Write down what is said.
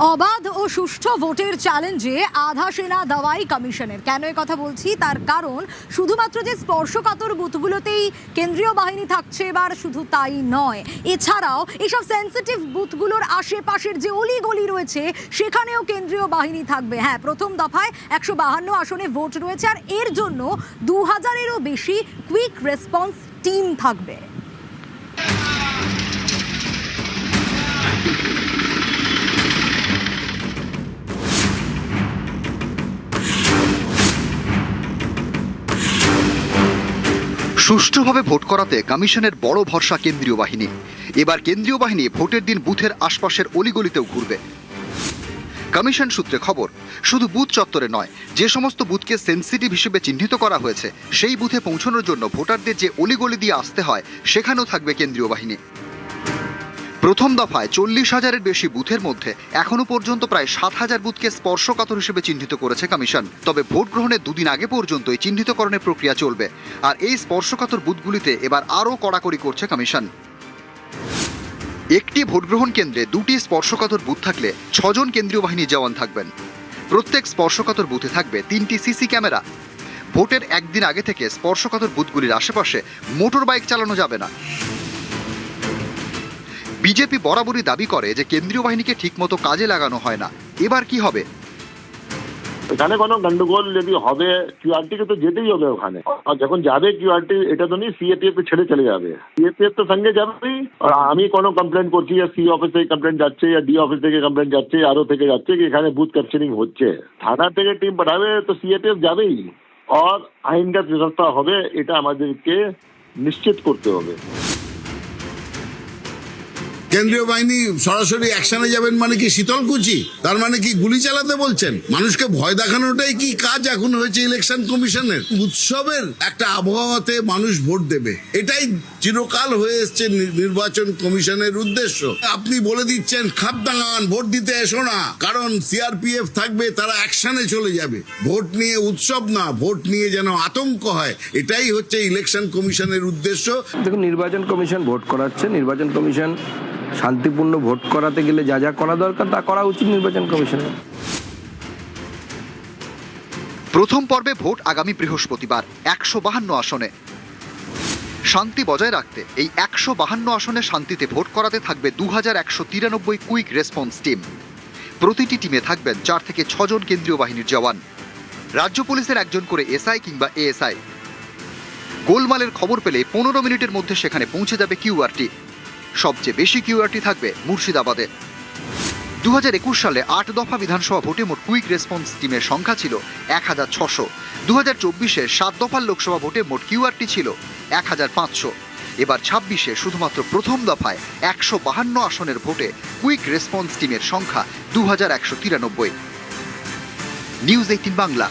অবাধ ও সুষ্ঠু ভোটের চ্যালেঞ্জে আধা সেনা দাওয়াই কমিশনের। কেন এই কথা বলছি তার কারণ শুধুমাত্র যে স্পর্শকাতর বুথগুলোতেই কেন্দ্রীয় বাহিনী থাকছে এবার শুধু তাই নয়, এছাড়াও এসব সেন্সিটিভ বুথগুলোর আশেপাশের যে অলিগলি রয়েছে সেখানেও কেন্দ্রীয় বাহিনী থাকবে। হ্যাঁ, প্রথম দফায় 152 আসনে ভোট রয়েছে আর এর জন্য 2000-এরও বেশি কুইক রেসপন্স টিম থাকবে। সুষ্ঠুভাবে ভোট করাতে কমিশনের বড় ভরসা কেন্দ্রীয় বাহিনী। এবার কেন্দ্রীয় বাহিনী ভোটের দিন বুথের আশপাশের অলিগলিতেও ঘুরবে। কমিশন সূত্রে খবর, শুধু বুথ চত্বরে নয়, যে সমস্ত বুথকে সেন্সিটিভ হিসেবে চিহ্নিত করা হয়েছে সেই বুথে পৌঁছানোর জন্য ভোটারদের যে অলিগলি দিয়ে আসতে হয় সেখানেও থাকবে কেন্দ্রীয় বাহিনী। প্রথম দফায় 40,000-এর বেশি বুথের মধ্যে এখনো পর্যন্ত প্রায় 7,000 বুথকে স্পর্শকাতর হিসেবে চিহ্নিত করেছে কমিশন। তবে ভোট গ্রহণের দুদিন আগে পর্যন্তই চিহ্নিতকরণের প্রক্রিয়া চলবে, আর এই স্পর্শকাতর বুথগুলিতে এবার আরও কড়াকড়ি করছে কমিশন। একটি ভোটগ্রহণ কেন্দ্রে 2টি স্পর্শকাতর বুথ থাকলে 6 জন কেন্দ্রীয় বাহিনীর জওয়ান থাকবেন। প্রত্যেক স্পর্শকাতর বুথে থাকবে 3টি সিসি ক্যামেরা। ভোটের একদিন আগে থেকে স্পর্শকাতর বুথগুলির আশেপাশে মোটর বাইক চালানো যাবে না। বিজেপি বরাবরই দাবি করে যে কেন্দ্রীয় বাহিনীকে ঠিকমতো কাজে লাগানো হয় না। এবার কি হবে? এখানে কোনো গন্ডগোল যদি হবে, কিউআরটি কে তো যেতেই হবে ওখানে। আর যখন যাবে কিউআরটি, এটা তো নেই সিএপিএফ ছেড়ে চলে যাবে, সিএপিএফ তো সঙ্গে যাবেই। আর আমি কোনো কমপ্লেন করছি, সি অফিস থেকে কমপ্লেন যাচ্ছে, ডি অফিস থেকে কমপ্লেন যাচ্ছে, আরও থেকে যাচ্ছে কি এখানে বুথ ক্যাপচারিং হচ্ছে, থানা থেকে টিম পাঠাবে তো সিএপিএফ যাবেই। আর আইনগত ব্যবস্থা হবে, এটা আমাদেরকে নিশ্চিত করতে হবে। কেন্দ্রীয় বাহিনী সরাসরি অ্যাকশনে যাবেন মানে কি শীতলকুচি? তার মানে কি গুলি চালাতে বলছেন? মানুষকে ভয় দেখানোটাই কি কাজ এখন হয়েছে ইলেকশন কমিশনের? উৎসবের একটা আবহাওয়াতে মানুষ ভোট দেবে, এটাই চিরকাল হয়ে এসছে নির্বাচন কমিশনের উদ্দেশ্য। আপনি বলে দিচ্ছেন খাপদাঙ্গান, ভোট দিতে এসো না, কারণ সিআরপিএফ থাকবে, তারা অ্যাকশনে চলে যাবে। ভোট নিয়ে উৎসব না, ভোট নিয়ে যেন আতঙ্ক হয়, এটাই হচ্ছে ইলেকশন কমিশনের উদ্দেশ্য। দেখুন, নির্বাচন কমিশন ভোট করাচ্ছে, নির্বাচন কমিশন শান্তিপূর্ণ ভোট করাতে গেলে যা যা করা দরকার তা করা উচিত নির্বাচন কমিশনের। প্রথম পর্বে ভোট আগামী বৃহস্পতিবার 152 আসনে। শান্তি বজায় রাখতে এই 152 আসনে শান্তিতে ভোট করাতে থাকবে 2193 কুইক রেসপন্স টিম। প্রতিটি টিমে থাকবেন 4 থেকে 6 জন কেন্দ্রীয় বাহিনীর জওয়ান, রাজ্য পুলিশের একজন করে এসআই কিংবা এএসআই। গোলমালের খবর পেলে 15 মিনিটের মধ্যে সেখানে পৌঁছে যাবে কিউআরটি। সবচেয়ে বেশি কিউআরটি থাকবে মুর্শিদাবাদে। 2021 সালে 8 দফা বিধানসভা ভোটে মোট কুইক রেসপন্স টিমের সংখ্যা ছিল 1600। 2024-এ 7 দফার লোকসভা ভোটে মোট কিউআরটি ছিল 1500। এবার 26-এ শুধুমাত্র প্রথম দফায় 152 আসনের ভোটে কুইক রেসপন্স টিমের সংখ্যা 2193। নিউজ 18 বাংলা।